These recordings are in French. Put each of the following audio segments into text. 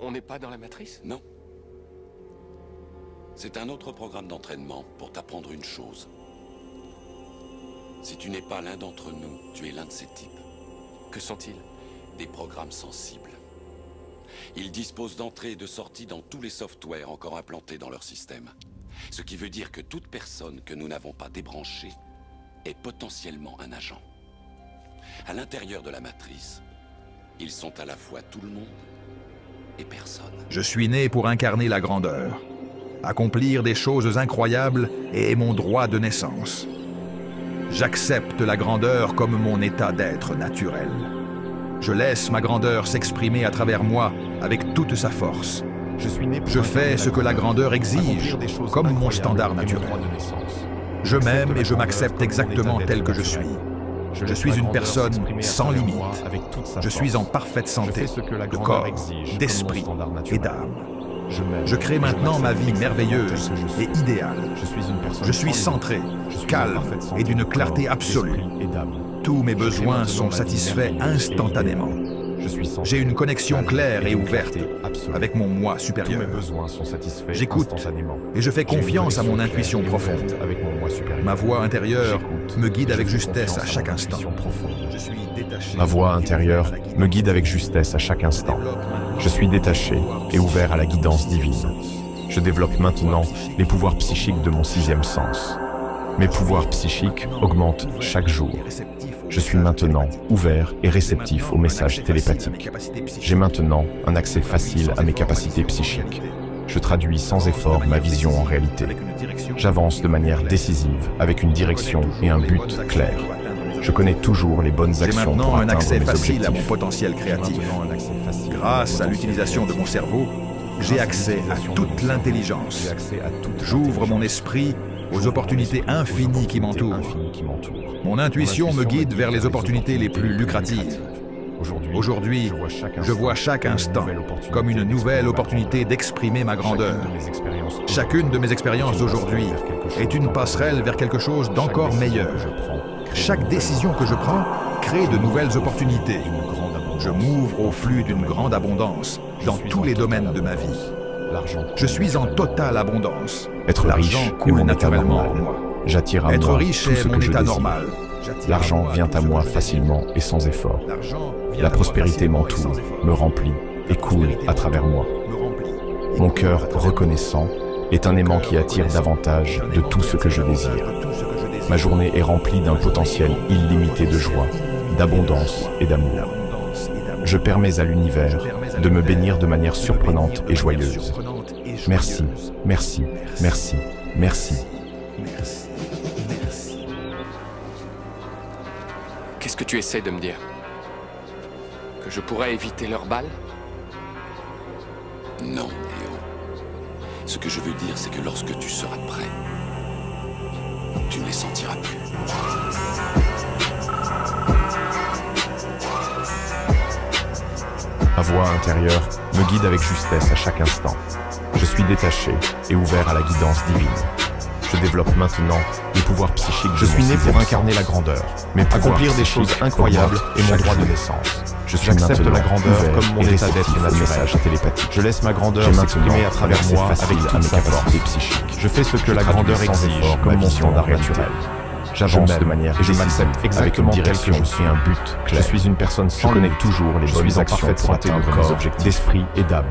On n'est pas dans la matrice? Non. C'est un autre programme d'entraînement pour t'apprendre une chose. Si tu n'es pas l'un d'entre nous, tu es l'un de ces types. Que sont-ils? Des programmes sensibles. Ils disposent d'entrées et de sorties dans tous les softwares encore implantés dans leur système. Ce qui veut dire que toute personne que nous n'avons pas débranchée est potentiellement un agent. À l'intérieur de la matrice, ils sont à la fois tout le monde et personne. Je suis né pour incarner la grandeur, accomplir des choses incroyables et mon droit de naissance. J'accepte la grandeur comme mon état d'être naturel. Je laisse ma grandeur s'exprimer à travers moi avec toute sa force. Je fais ce que la grandeur exige, comme mon standard naturel. Je m'aime et je m'accepte exactement tel que je suis. Je suis une personne sans limite. Je suis en parfaite santé, de corps, d'esprit et d'âme. Je crée maintenant ma vie merveilleuse et idéale. Je suis centré, calme et d'une clarté absolue. Tous mes besoins sont satisfaits instantanément. J'ai une connexion claire et ouverte avec mon moi supérieur. J'écoute et je fais confiance à mon intuition profonde. Ma voix intérieure me guide avec justesse à chaque instant. Ma voix intérieure me guide avec justesse à chaque instant. Je suis détaché et ouvert à la guidance divine. Je développe maintenant les pouvoirs psychiques de mon sixième sens. Mes pouvoirs psychiques augmentent chaque jour. Je suis maintenant ouvert et réceptif aux messages télépathiques. J'ai maintenant un accès facile à mes capacités psychiques. Je traduis sans effort ma vision en réalité. J'avance de manière décisive avec une direction et un but clair. Je connais toujours les bonnes J'ai actions maintenant pour un atteindre accès mes facile à mon objectifs. potentiel créatif. Grâce à l'utilisation de mon cerveau, j'ai accès à toute l'intelligence. J'ouvre mon esprit aux opportunités infinies qui m'entourent. Mon intuition me guide vers les opportunités les plus lucratives. Aujourd'hui, je vois chaque instant comme une nouvelle opportunité d'exprimer ma grandeur. Chacune de mes expériences d'aujourd'hui est une passerelle vers quelque chose d'encore meilleur. Chaque décision que je prends crée de nouvelles opportunités. Je m'ouvre au flux d'une grande abondance dans tous les domaines de ma vie. Je suis en totale abondance. Être riche L'argent est coule mon état naturellement normal. en moi. J'attire à Être moi riche tout est ce mon que je état désire. normal. L'argent vient à moi facilement et sans effort. La prospérité m'entoure, me remplit et coule à travers moi. Mon cœur reconnaissant est un aimant qui attire davantage de tout ce que je désire. Ma journée est remplie d'un potentiel illimité de joie, d'abondance et d'amour. Je permets à l'univers de me bénir de manière surprenante et joyeuse. Merci, merci, merci, merci. Qu'est-ce que tu essaies de me dire? Que je pourrais éviter leurs balles? Non, Léo. Ce que je veux dire, c'est que lorsque tu seras prêt, tu ne les sentiras plus. Ma voix intérieure me guide avec justesse à chaque instant. Je suis détaché et ouvert à la guidance divine. Je développe maintenant les pouvoirs psychiques. Je suis né pour incarner la grandeur, mais accomplir des choses incroyables est mon droit de naissance. J'accepte la grandeur comme mon état d'être naturel. Je laisse ma grandeur s'exprimer à travers moi avec toute sa force psychique. Je fais ce que la grandeur exige comme mon standard naturel. J'avance de manière et je m'accepte exactement tel que je suis un but clair. Je suis une personne sans limite, toujours les bonnes actions pour atteindre mes objectifs d'esprit et d'âme.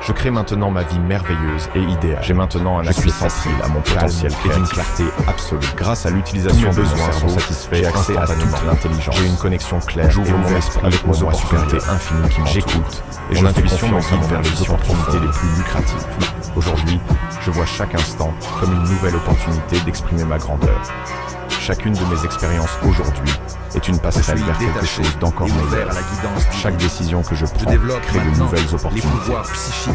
Je crée maintenant ma vie merveilleuse et idéale. J'ai maintenant un accès facile à mon potentiel et d'une clarté absolue. Grâce à l'utilisation de besoins sont satisfaits, j'ai accès à toute l'intelligence. J'ai une connexion claire. J'ouvre mon esprit avec mon opportunité infinie qui m'entoure. J'écoute et mon intuition me guide vers les opportunités les plus lucratives. Aujourd'hui, je vois chaque instant comme une nouvelle opportunité d'exprimer ma grandeur. Chacune de mes expériences aujourd'hui est une passerelle vers quelque chose d'encore meilleur. Chaque décision que je prends crée de nouvelles opportunités.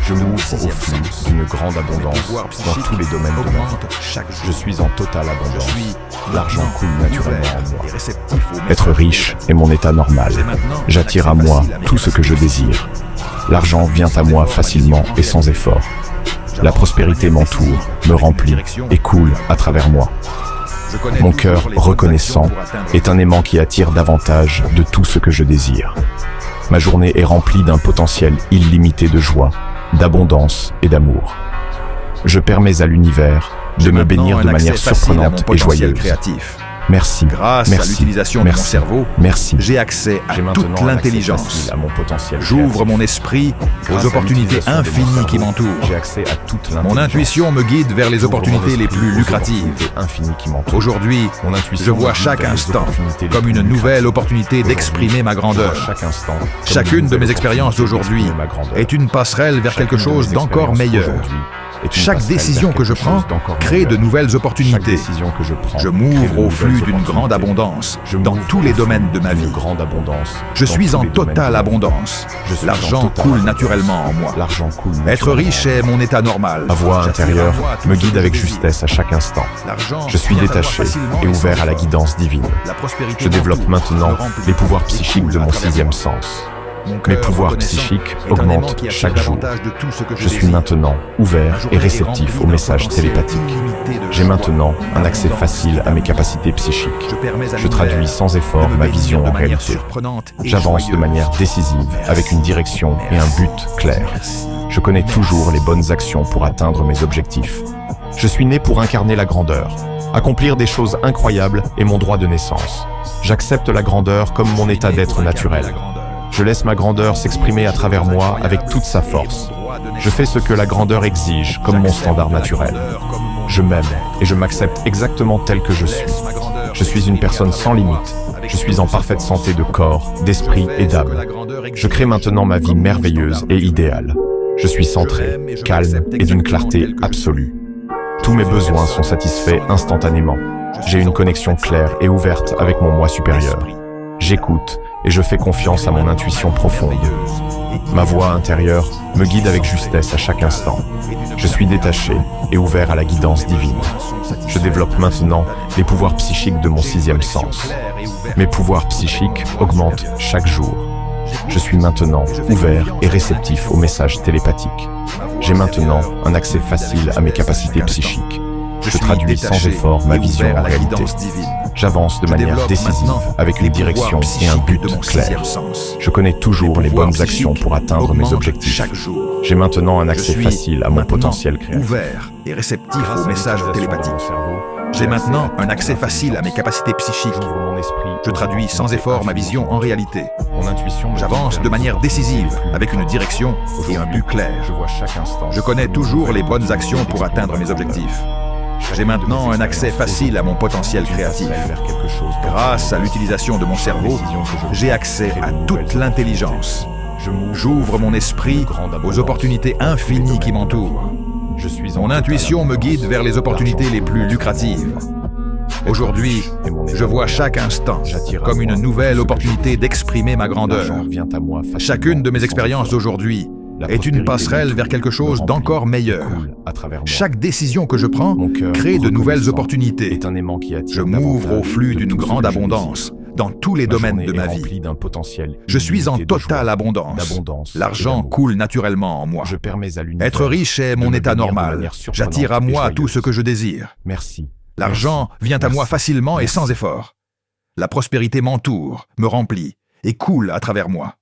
Je m'ouvre au flux d'une grande abondance dans tous les domaines de ma vie. Je suis en totale abondance. L'argent coule naturellement en moi. Être riche est mon état normal. J'attire à moi tout ce que je désire. L'argent vient à moi facilement et sans effort. La prospérité m'entoure, me remplit et coule à travers moi. Mon cœur reconnaissant est un aimant qui attire davantage de tout ce que je désire. Ma journée est remplie d'un potentiel illimité de joie, d'abondance et d'amour. Je permets à l'univers de me bénir de manière surprenante et joyeuse. Créatif. Merci. Grâce à l'utilisation de mon cerveau, j'ai accès à toute l'intelligence. J'ouvre mon esprit aux opportunités infinies qui m'entourent. Mon intuition me guide vers les opportunités les plus lucratives. Aujourd'hui, je vois chaque instant comme une nouvelle opportunité d'exprimer ma grandeur. Chacune de mes expériences d'aujourd'hui est une passerelle vers quelque chose d'encore meilleur. Chaque décision que je prends crée de nouvelles opportunités. Je m'ouvre au flux d'une grande abondance dans tous les domaines de ma vie. Je suis en totale abondance. L'argent coule naturellement en moi. Être riche est mon état normal. Ma voix intérieure me guide avec justesse à chaque instant. Je suis détaché et ouvert à la guidance divine. Je développe maintenant les pouvoirs psychiques de mon sixième sens. Mes pouvoirs psychiques augmentent chaque jour. Je suis maintenant ouvert et réceptif aux messages télépathiques. J'ai maintenant un accès facile à mes capacités psychiques. Je traduis sans effort ma vision en réalité. J'avance de manière décisive avec une direction et un but clair. Je connais toujours les bonnes actions pour atteindre mes objectifs. Je suis né pour incarner la grandeur. Accomplir des choses incroyables est mon droit de naissance. J'accepte la grandeur comme mon état d'être naturel. Je laisse ma grandeur s'exprimer à travers moi avec toute sa force. Je fais ce que la grandeur exige comme mon standard naturel. Je m'aime et je m'accepte exactement tel que je suis. Je suis une personne sans limite. Je suis en parfaite santé de corps, d'esprit et d'âme. Je crée maintenant ma vie merveilleuse et idéale. Je suis centré, calme et d'une clarté absolue. Tous mes besoins sont satisfaits instantanément. J'ai une connexion claire et ouverte avec mon moi supérieur. J'écoute et je fais confiance à mon intuition profonde. Ma voix intérieure me guide avec justesse à chaque instant. Je suis détaché et ouvert à la guidance divine. Je développe maintenant les pouvoirs psychiques de mon sixième sens. Mes pouvoirs psychiques augmentent chaque jour. Je suis maintenant ouvert et réceptif aux messages télépathiques. J'ai maintenant un accès facile à mes capacités psychiques. Je traduis sans effort ma vision en réalité. J'avance de manière décisive avec une direction et un but clair. Je connais toujours les bonnes actions pour atteindre mes objectifs. J'ai maintenant un accès facile à mon potentiel créatif. Ouvert et réceptif aux messages télépathiques. J'ai maintenant un accès facile à mes capacités psychiques. Je traduis sans effort ma vision en réalité. J'avance de manière décisive avec une direction et un but clair. Je connais toujours les bonnes actions pour atteindre mes objectifs. J'ai maintenant un accès facile à mon potentiel créatif. Grâce à l'utilisation de mon cerveau, j'ai accès à toute l'intelligence. J'ouvre mon esprit aux opportunités infinies qui m'entourent. Mon intuition me guide vers les opportunités les plus lucratives. Aujourd'hui, je vois chaque instant comme une nouvelle opportunité d'exprimer ma grandeur. Chacune de mes expériences d'aujourd'hui est une passerelle vers quelque chose d'encore meilleur. Chaque décision que je prends crée de nouvelles opportunités. Je m'ouvre au flux d'une grande abondance dans tous les domaines de ma vie. Je suis en totale abondance. L'argent coule naturellement en moi. Être riche est mon état normal. J'attire à moi tout ce que je désire. L'argent vient à moi facilement et sans effort. La prospérité m'entoure, me remplit et coule à travers moi.